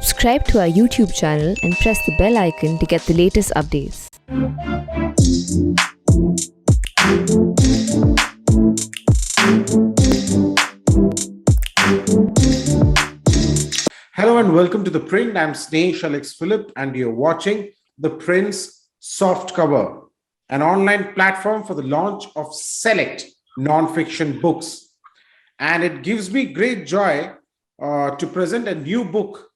Subscribe to our YouTube channel and press the bell icon to get the latest updates. Hello and welcome to The Print. I'm Snehesh Philip and you're watching The Print's Soft Cover, an online platform for the launch of select non-fiction books. And it gives me great joy to present a new book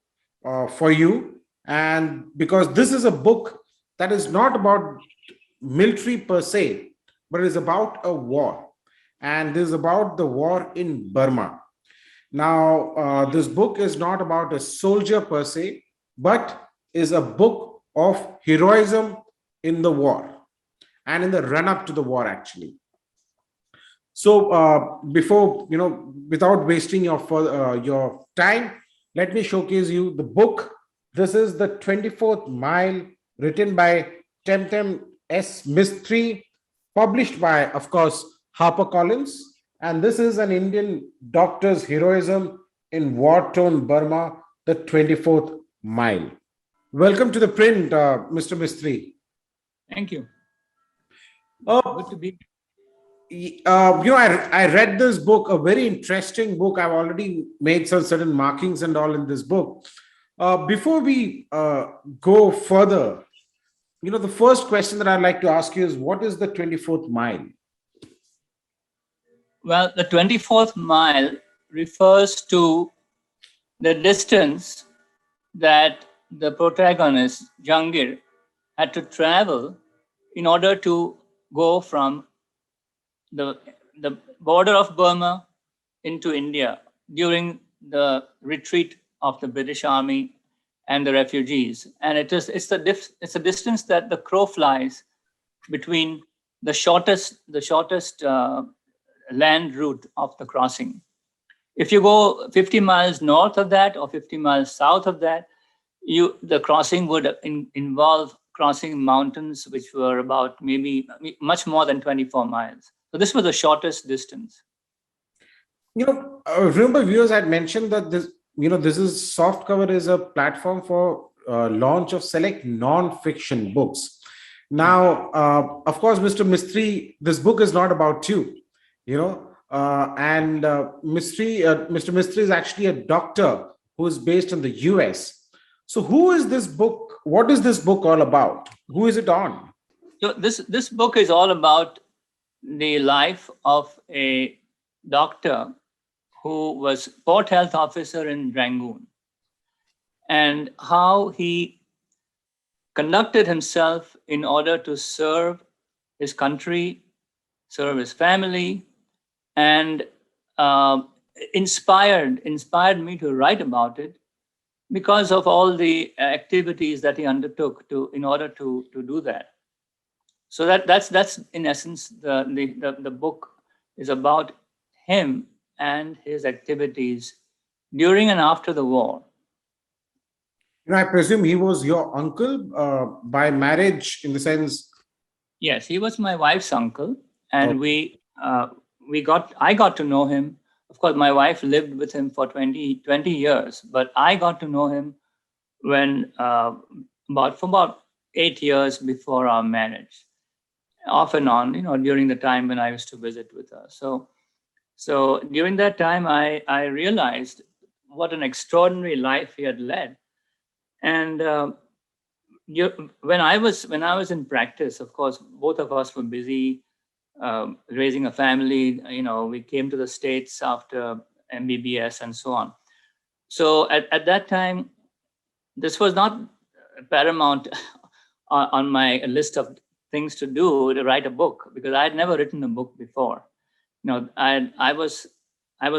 for you. And because this is a book that is not about military per se, but is about a war. And this is about the war in Burma. Now, this book is not about a soldier per se, but is a book of heroism in the war and in the run-up to the war, actually. So before, without wasting your time, let me showcase you the book. This is The 24th Mile, written by Tehmton S. Mistry, published by, of course, Harper Collins. And this is an Indian doctor's heroism in war-torn Burma, The 24th Mile. Welcome to The Print, Mr. Mistry. Thank you. Good to be. I read this book, a very interesting book. I've already made some certain markings and all in this book. Before we go further, the first question that I'd like to ask you is, what is the 24th mile? Well, the 24th mile refers to the distance that the protagonist, Jehangir, had to travel in order to go from the border of Burma into India during the retreat of the British Army and the refugees. And it's a distance that the crow flies between the shortest land route of the crossing. If you go 50 miles north of that or 50 miles south of that, the crossing would involve crossing mountains, which were about maybe much more than 24 miles. So this was the shortest distance. Remember, viewers had mentioned that this is soft cover is a platform for launch of select non-fiction books. Now, of course, Mr. Mistry, this book is not about you, and Mr. Mistry is actually a doctor who is based in the US. So who is this book? What is this book all about? Who is it on? So this book is all about the life of a doctor who was port health officer in Rangoon, and how he conducted himself in order to serve his country, serve his family, and inspired me to write about it because of all the activities that he undertook in order to do that. So that's in essence the book is about him and his activities during and after the war. I presume he was your uncle by marriage, in the sense. Yes, he was my wife's uncle, and I got to know him. Of course, my wife lived with him for 20 years, but I got to know him when for about 8 years before our marriage, off and on, during the time when I used to visit with her. So during that time, I realized what an extraordinary life he had led. And when I was in practice, of course, both of us were busy raising a family. We came to the States after MBBS and so on. So at that time, this was not paramount on my list of things to do, to write a book, because I had never written a book before. I was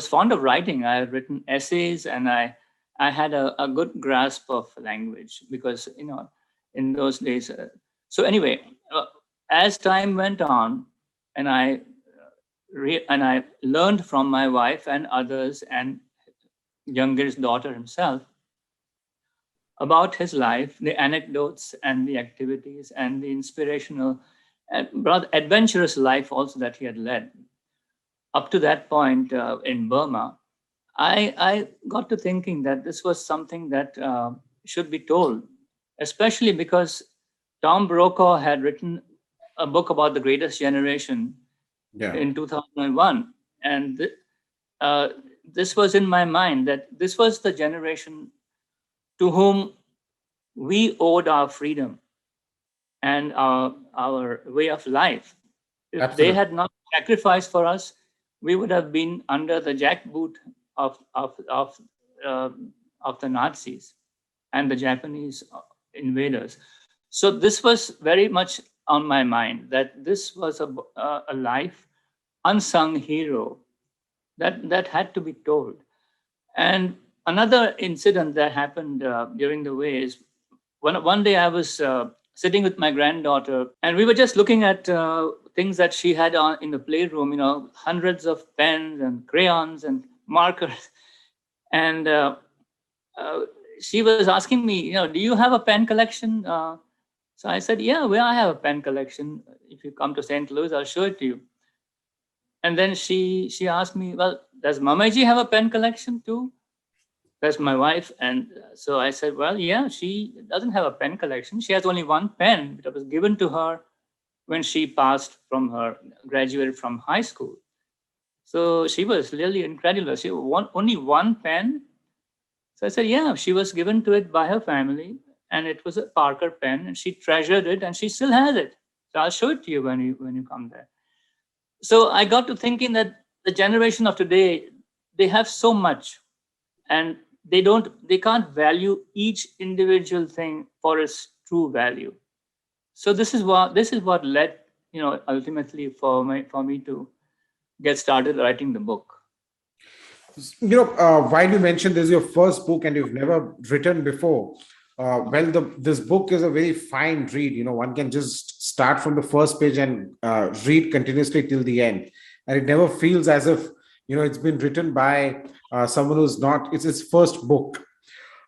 fond of writing. I had written essays, and I had a good grasp of language because in those days. So anyway, as time went on, and I learned from my wife and others and Jehangir's daughter himself about his life, the anecdotes and the activities and the inspirational and rather adventurous life also that he had led. Up to that point in Burma, I got to thinking that this was something that should be told, especially because Tom Brokaw had written a book about the greatest generation Yeah, in 2001. And uh, this was in my mind that this was the generation to whom we owed our freedom and our way of life. If they absolutely. had not sacrificed for us, we would have been under the jackboot of uh, of the Nazis and the Japanese invaders. So this was very much on my mind, that this was a life unsung hero that had to be told. And another incident that happened during the way is one day I was sitting with my granddaughter, and we were just looking at things that she had on in the playroom. Hundreds of pens and crayons and markers, and uh, she was asking me, do you have a pen collection? So I said, yeah, well, I have a pen collection. If you come to St. Louis, I'll show it to you. And then she asked me, well, does Mamaji have a pen collection too? That's my wife. And so I said, well, yeah, she doesn't have a pen collection. She has only one pen that was given to her when she graduated from high school. So she was really incredulous. She only one pen. So I said, yeah, she was given to it by her family, and it was a Parker pen, and she treasured it, and she still has it. So I'll show it to you when you come there. So I got to thinking that the generation of today, they have so much, and they can't value each individual thing for its true value. So this is what led, ultimately for me to get started writing the book. While you mentioned this is your first book and you've never written before, well, this book is a very fine read. One can just start from the first page and read continuously till the end, and it never feels as if it's been written by someone who's not. It's his first book.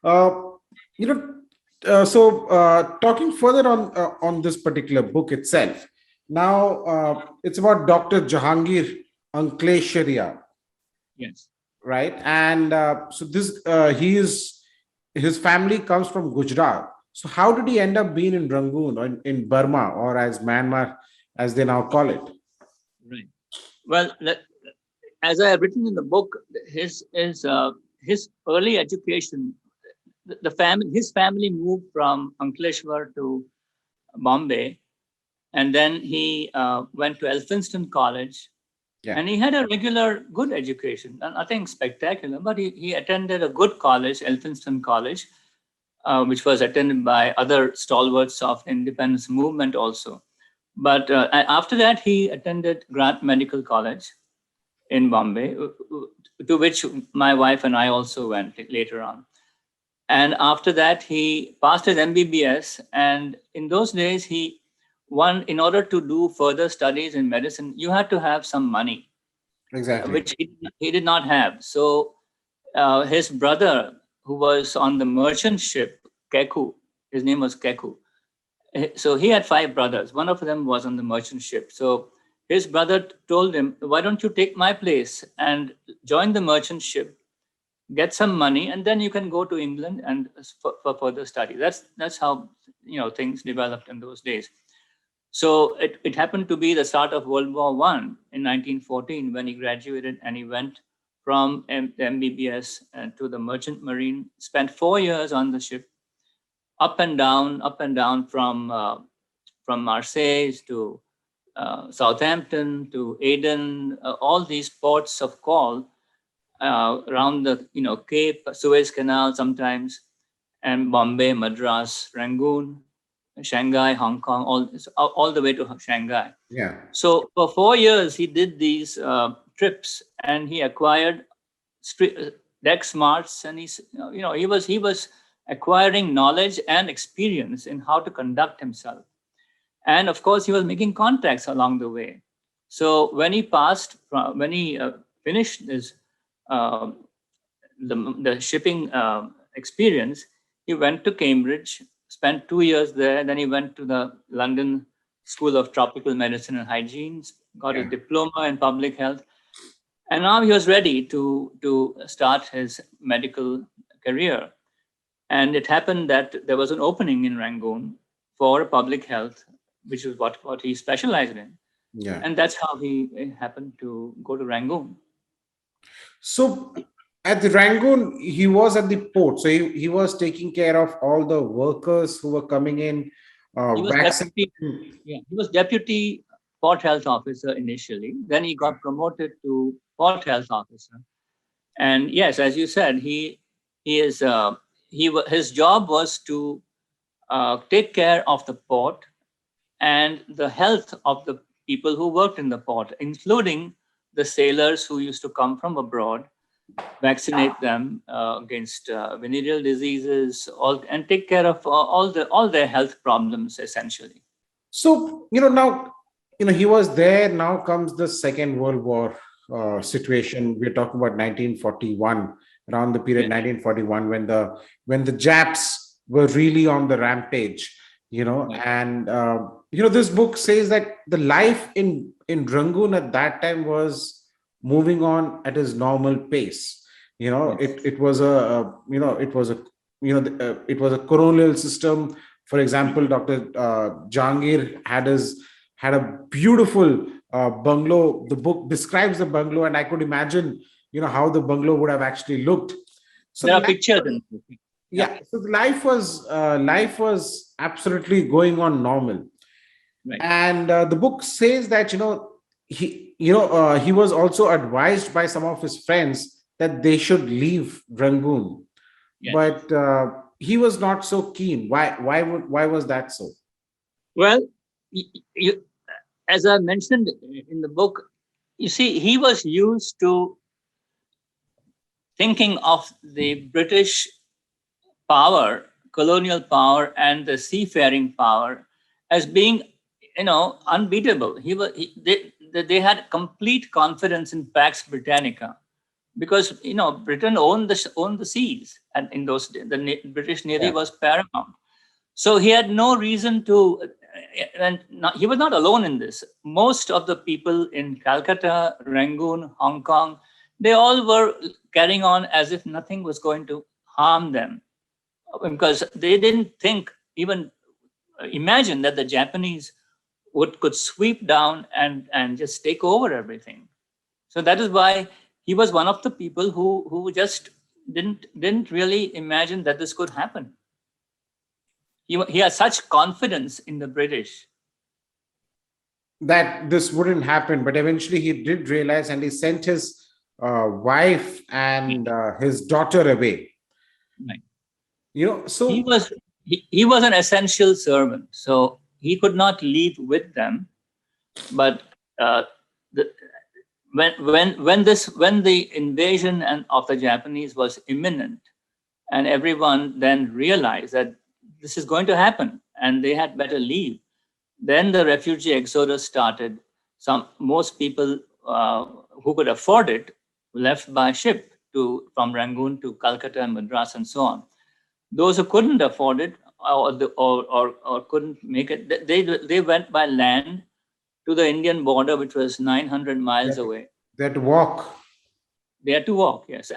Uh, you know, talking further on this particular book itself. Now, it's about Dr. Jehangir Anklesaria, Yes. right? And so this his family comes from Gujarat. So how did he end up being in Rangoon or in Burma, or as Myanmar as they now call it? Right. Well, as I have written in the book, his early education, his family moved from Ankleshwar to Bombay, and then he went to Elphinstone College, Yeah, and he had a regular good education, nothing spectacular, but he attended a good college, Elphinstone College, which was attended by other stalwarts of the independence movement also. But after that, he attended Grant Medical College in Bombay, to which my wife and I also went later on. And after that, he passed his MBBS. And in those days, in order to do further studies in medicine, you had to have some money, exactly. which he did not have. So his brother, who was on the merchant ship, Keku, his name was Keku. So he had 5 brothers. One of them was on the merchant ship. So his brother told him, why don't you take my place and join the merchant ship, get some money, and then you can go to England and for further study. That's how things developed in those days. So it happened to be the start of World War I in 1914 when he graduated, and he went from the MBBS to the Merchant Marine, spent 4 years on the ship, up and down from Marseille to Southampton to Aden, all these ports of call around the Cape, Suez Canal sometimes, and Bombay, Madras, Rangoon, Shanghai, Hong Kong, all the way to Shanghai. Yeah, So for 4 years, he did these trips, and he acquired deck smarts, and he was acquiring knowledge and experience in how to conduct himself. And of course, he was making contacts along the way. So when he finished his uh, the shipping experience, he went to Cambridge, spent 2 years there. Then he went to the London School of Tropical Medicine and Hygiene, got a yeah. diploma in public health. And now he was ready to start his medical career. And it happened that there was an opening in Rangoon for public health, which is what he specialized in. Yeah. And that's how he happened to go to Rangoon. So at the Rangoon, he was at the port. So he was taking care of all the workers who were coming in. He was deputy port health officer initially. Then he got promoted to port health officer. And yes, as you said, his job was to take care of the port and the health of the people who worked in the port, including the sailors who used to come from abroad, vaccinate them against venereal diseases, and take care of all their health problems, essentially. So, now, he was there. Now comes the Second World War situation. We're talking about 1941, around the period 1941, when the Japs were really on the rampage, and this book says that the life in Rangoon at that time was moving on at his normal pace. It was a colonial system. For example, Dr. Jehangir had a beautiful bungalow. The book describes the bungalow, and I could imagine, how the bungalow would have actually looked. So there are pictures in the book. Yeah. So life was absolutely going on normal. Right. And the book says that, he was also advised by some of his friends that they should leave Rangoon. Yes. But he was not so keen. Why was that so? Well, as I mentioned in the book, you see, he was used to thinking of the British power, colonial power, and the seafaring power as being, unbeatable. They had complete confidence in Pax Britannica, because Britain owned the seas, and in those days, the British Navy was paramount. So he had no reason to, he was not alone in this. Most of the people in Calcutta, Rangoon, Hong Kong, they all were carrying on as if nothing was going to harm them, because they didn't even imagine that the Japanese could sweep down and just take over everything. So that is why he was one of the people who just didn't really imagine that this could happen. He had such confidence in the British that this wouldn't happen, but eventually he did realize, and he sent his wife and his daughter away. Right. So he was an essential servant, so he could not leave with them. But when the invasion of the Japanese was imminent, and everyone then realized that this is going to happen and they had better leave, then the refugee exodus started. Most people who could afford it left by ship from Rangoon to Calcutta and Madras and so on. Those who couldn't afford it or couldn't make it, they went by land to the Indian border, which was 900 miles away. They had to walk. They had to walk, yes.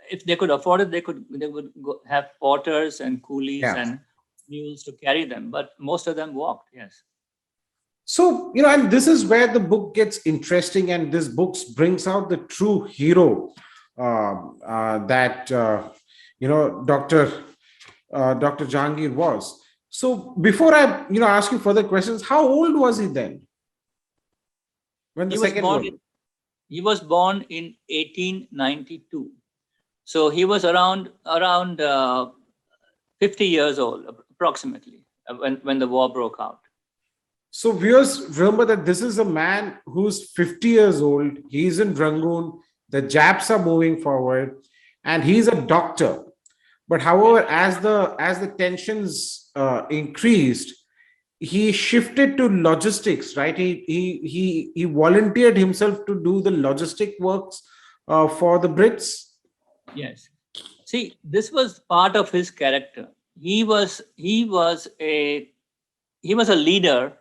If they could afford it, they would have porters and coolies and mules to carry them. But most of them walked, yes. So, and this is where the book gets interesting, and this book brings out the true hero that, Dr. Jehangir was. So before I, ask you further questions, how old was he then? When the second war? He was born in 1892. So he was around 50 years old, approximately, when the war broke out. So viewers, remember that this is a man who's 50 years old. He's in Rangoon. The Japs are moving forward, and he's a doctor. But however, as the tensions increased, he shifted to logistics, right? He volunteered himself to do the logistic works for the Brits. Yes. See, this was part of his character. He was a leader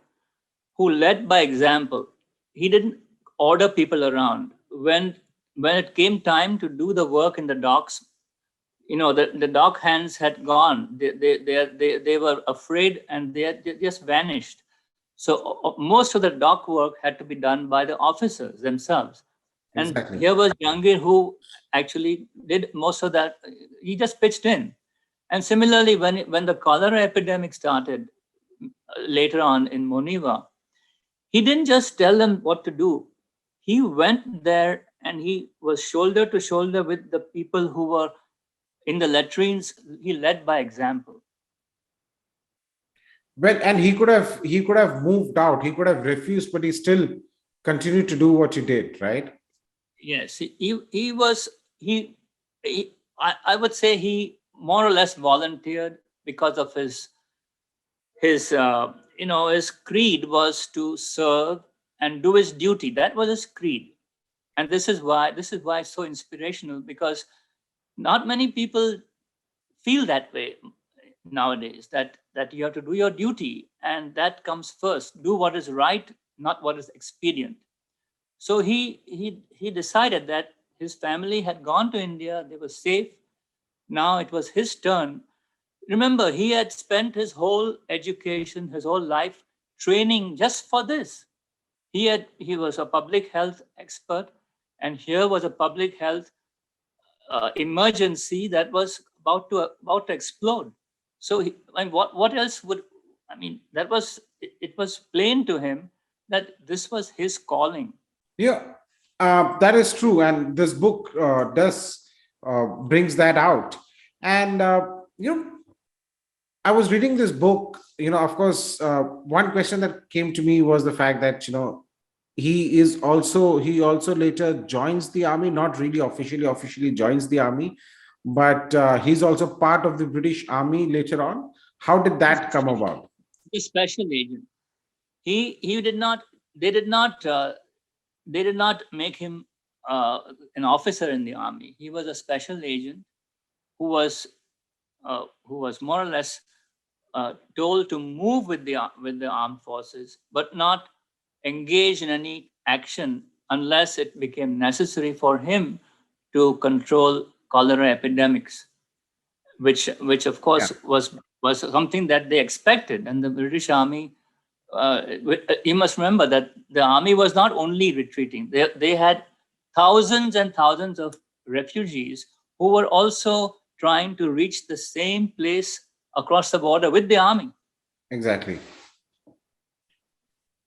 who led by example. He didn't order people around. When when it came time to do the work in the docks, the dock hands had gone. They were afraid, and they just vanished. So most of the dock work had to be done by the officers themselves. And Exactly. here was Jehangir, who actually did most of that. He just pitched in. And similarly, when the cholera epidemic started later on in Moniva, he didn't just tell them what to do. He went there and he was shoulder to shoulder with the people who were in the latrines. He led by example. Well, and he could have moved out. He could have refused, but he still continued to do what he did, right? Yes, he was I would say he more or less volunteered because of his creed was to serve and do his duty. That was his creed, and this is why it's so inspirational, because not many people feel that way nowadays, that you have to do your duty, and that comes first. Do what is right, not what is expedient. So he decided that his family had gone to India, they were safe. Now it was his turn. Remember, he had spent his whole education, his whole life training just for this. He was a public health expert, and here was a public health emergency that was about to explode. So what else would that was it was plain to him that this was his calling. Yeah, that is true, and this book does brings that out. And I was reading this book. Of course, one question that came to me was the fact that he also later joins the army, not really officially joins the army, but he's also part of the British Army later on. How did that come about? The special agent. He did not. They did not. They did not make him an officer in the army. He was a special agent who was more or less told to move with the armed forces, but not engage in any action unless it became necessary for him to control cholera epidemics, which of course Yeah, was something that they expected. And the British Army, you must remember that the army was not only retreating; they had thousands and thousands of refugees who were also trying to reach the same place across the border with the army. exactly.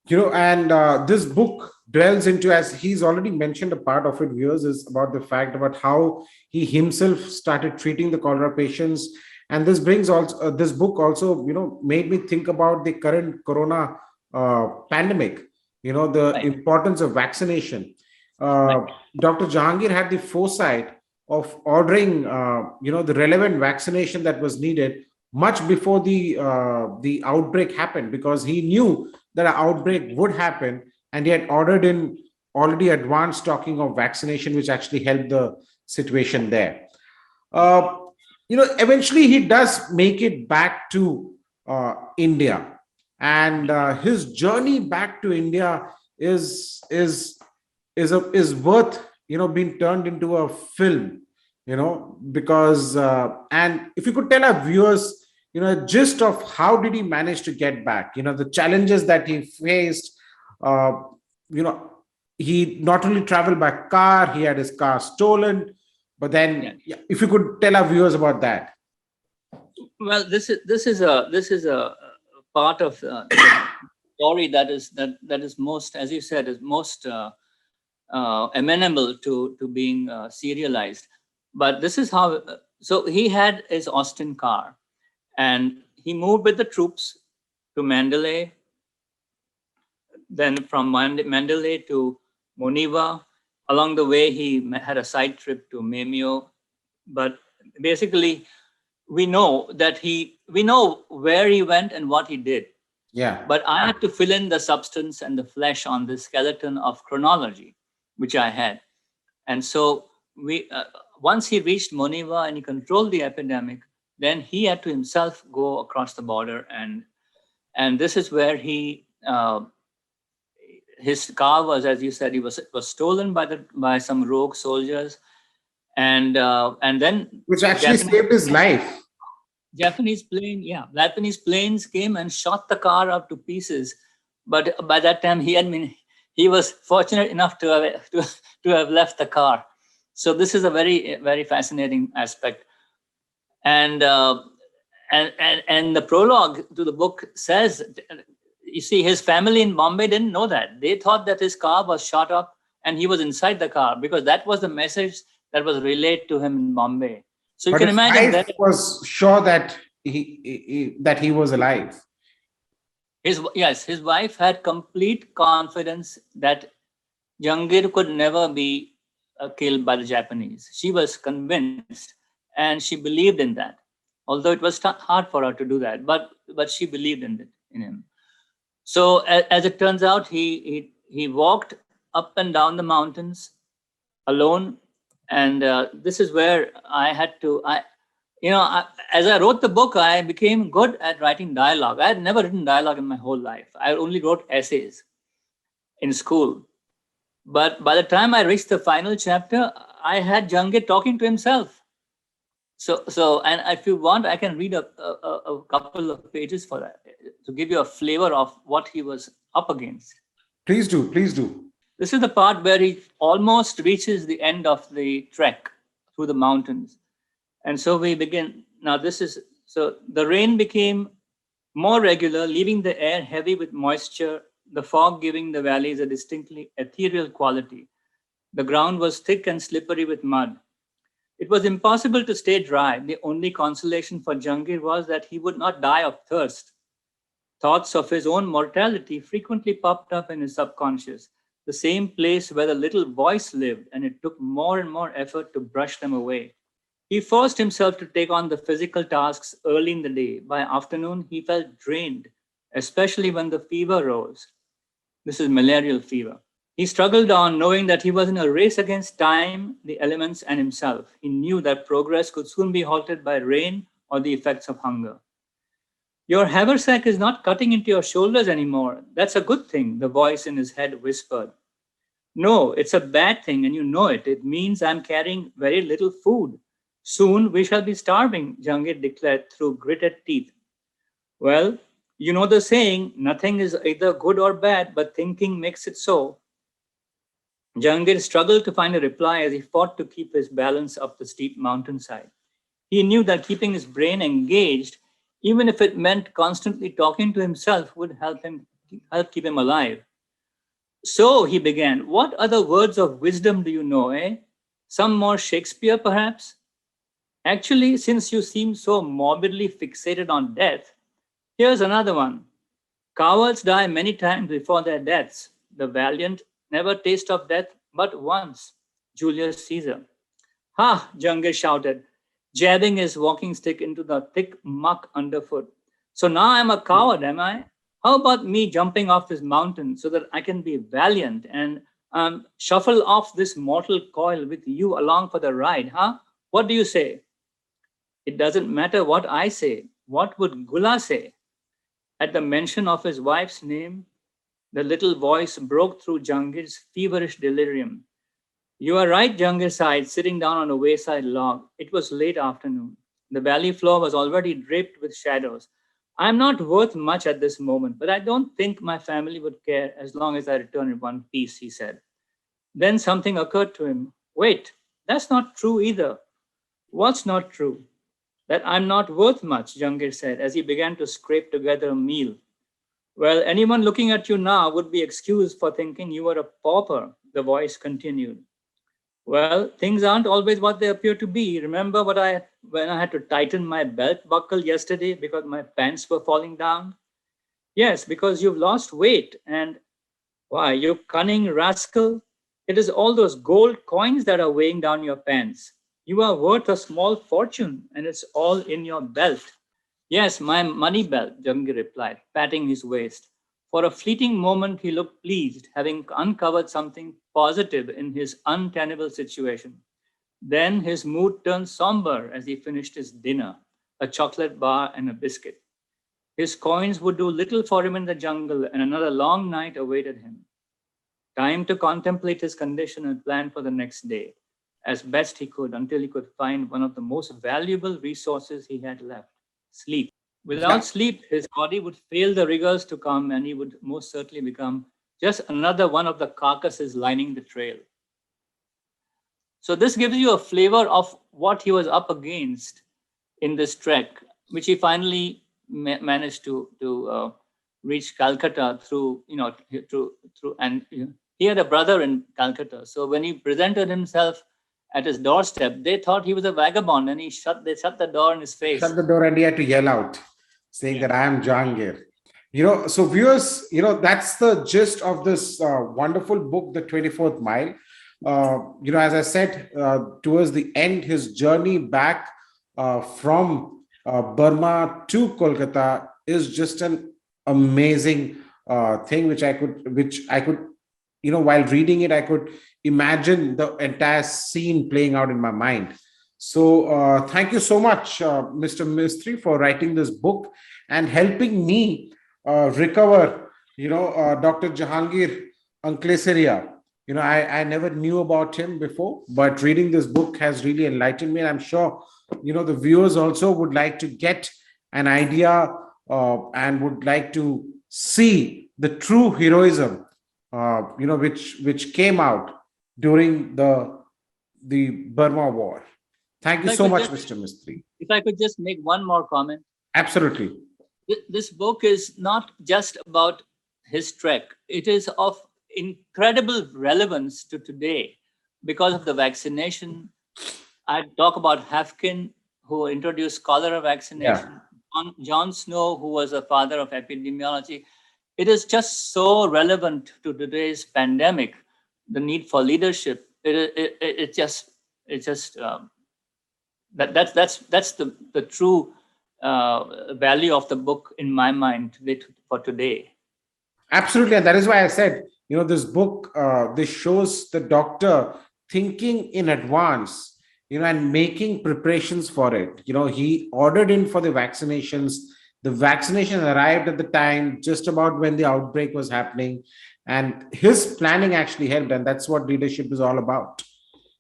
And this book dwells into, as he's already mentioned, a part of it, viewers, is about the fact about how he himself started treating the cholera patients. And this book also made me think about the current corona pandemic, the Right. importance of vaccination. Right. Dr. Jehangir had the foresight of ordering the relevant vaccination that was needed much before the outbreak happened, because he knew that an outbreak would happen, and he had ordered in already advanced stocking of vaccination, which actually helped the situation there. Uh, Eventually he does make it back to India, and his journey back to India is worth being turned into a film, because and if you could tell our viewers a gist of how did he manage to get back, the challenges that he faced. uh, you know he not only traveled by car, he had his car stolen, but Yeah. then, yeah, if you could tell our viewers about that. Well, this is a part of the story that is most, as you said, is most amenable to being serialized. But this is how. So he had his Austin car, and he moved with the troops to Mandalay. Then from Mandalay to Moniva. Along the way, he had a side trip to Memio. But basically, we know where he went and what he did. Yeah. But I had to fill in the substance and the flesh on the skeleton of chronology, which I had. And so once he reached Moniva and he controlled the epidemic, then he had to himself go across the border, and this is where he his car was, as you said, it was stolen by some rogue soldiers, and then Which actually saved his life. Japanese planes came and shot the car up to pieces. But by that time, he was fortunate enough to have left the car. So this is a very, very fascinating aspect. And the prologue to the book says, you see, his family in Bombay didn't know that. They thought that his car was shot up and he was inside the car, because that was the message that was relayed to him in Bombay. So you can imagine that was sure that he was alive. His wife had complete confidence that Jehangir could never be killed by the Japanese. She was convinced, and she believed in that. Although it was hard for her to do that, but she believed in him. So as it turns out, he walked up and down the mountains alone, and this is where I had to. As I wrote the book, I became good at writing dialogue. I had never written dialogue in my whole life. I only wrote essays in school. But by the time I reached the final chapter, I had Jehangir talking to himself. So, and if you want, I can read a couple of pages for that to give you a flavor of what he was up against. Please do, please do. This is the part where he almost reaches the end of the trek through the mountains. And so we begin. Now so the rain became more regular, leaving the air heavy with moisture, the fog giving the valleys a distinctly ethereal quality. The ground was thick and slippery with mud. It was impossible to stay dry. The only consolation for Jehangir was that he would not die of thirst. Thoughts of his own mortality frequently popped up in his subconscious, the same place where the little voice lived, and it took more and more effort to brush them away. He forced himself to take on the physical tasks early in the day. By afternoon, he felt drained, especially when the fever rose. This is malarial fever. He struggled on, knowing that he was in a race against time, the elements, and himself. He knew that progress could soon be halted by rain or the effects of hunger. Your haversack is not cutting into your shoulders anymore. That's a good thing, the voice in his head whispered. No, it's a bad thing, and you know it. It means I'm carrying very little food. Soon we shall be starving, Jehangir declared through gritted teeth. Well, you know the saying, nothing is either good or bad, but thinking makes it so. Jehangir struggled to find a reply as he fought to keep his balance up the steep mountainside. He knew that keeping his brain engaged, even if it meant constantly talking to himself, would help keep him alive. So he began, what other words of wisdom do you know, eh? Some more Shakespeare, perhaps? Actually, since you seem so morbidly fixated on death, here's another one. Cowards die many times before their deaths. The valiant never taste of death but once. Julius Caesar. Ha, Jehangir shouted, jabbing his walking stick into the thick muck underfoot. So now I'm a coward, am I? How about me jumping off this mountain so that I can be valiant and shuffle off this mortal coil with you along for the ride, huh? What do you say? It doesn't matter what I say. What would Gula say? At the mention of his wife's name, the little voice broke through Jehangir's feverish delirium. You are right, Jehangir sighed, sitting down on a wayside log. It was late afternoon. The valley floor was already draped with shadows. I am not worth much at this moment, but I don't think my family would care as long as I return in one piece, he said. Then something occurred to him. Wait, that's not true either. What's not true? That I'm not worth much, Jehangir said as he began to scrape together a meal. Well, anyone looking at you now would be excused for thinking you were a pauper, the voice continued. Well, things aren't always what they appear to be. Remember when I had to tighten my belt buckle yesterday because my pants were falling down? Yes, because you've lost weight and why, you cunning rascal, it is all those gold coins that are weighing down your pants. You are worth a small fortune and it's all in your belt. Yes, my money belt, Jehangir replied, patting his waist. For a fleeting moment, he looked pleased, having uncovered something positive in his untenable situation. Then his mood turned somber as he finished his dinner, a chocolate bar and a biscuit. His coins would do little for him in the jungle, and another long night awaited him. time to contemplate his condition and plan for the next day as best he could until he could find one of the most valuable resources he had left, sleep. Without sleep, his body would fail the rigors to come, and he would most certainly become just another one of the carcasses lining the trail. So this gives you a flavor of what he was up against in this trek, which he finally managed to reach Calcutta through, and he had a brother in Calcutta. So when he presented himself at his doorstep, they thought he was a vagabond, and they shut the door in his face. Shut the door, and he had to yell out, saying that I am Jehangir. So viewers, that's the gist of this wonderful book, The 24th Mile. As I said, towards the end, his journey back from Burma to Kolkata is just an amazing thing, which I could, while reading it, I could imagine the entire scene playing out in my mind. So thank you so much, Mr. Mistry, for writing this book and helping me recover, Dr. Jehangir Anklesaria. I never knew about him before, but reading this book has really enlightened me. And I'm sure, the viewers also would like to get an idea and would like to see the true heroism, which came out during the Burma War. Thank you so much, Mr. Mistry. If I could just make one more comment. Absolutely. This book is not just about his trek. It is of incredible relevance to today because of the vaccination. I talk about Hafkin, who introduced cholera vaccination, John Snow, who was a father of epidemiology. It is just so relevant to today's pandemic, the need for leadership. That's the true value of the book in my mind for today. Absolutely. And that is why I said, this book, this shows the doctor thinking in advance, and making preparations for it. He ordered in for the vaccinations. The vaccination arrived at the time, just about when the outbreak was happening. And his planning actually helped. And that's what leadership is all about,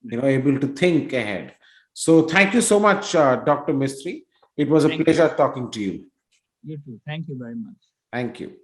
able to think ahead. So thank you so much, Dr. Mistry. It was a pleasure talking to you. You too. Thank you very much. Thank you.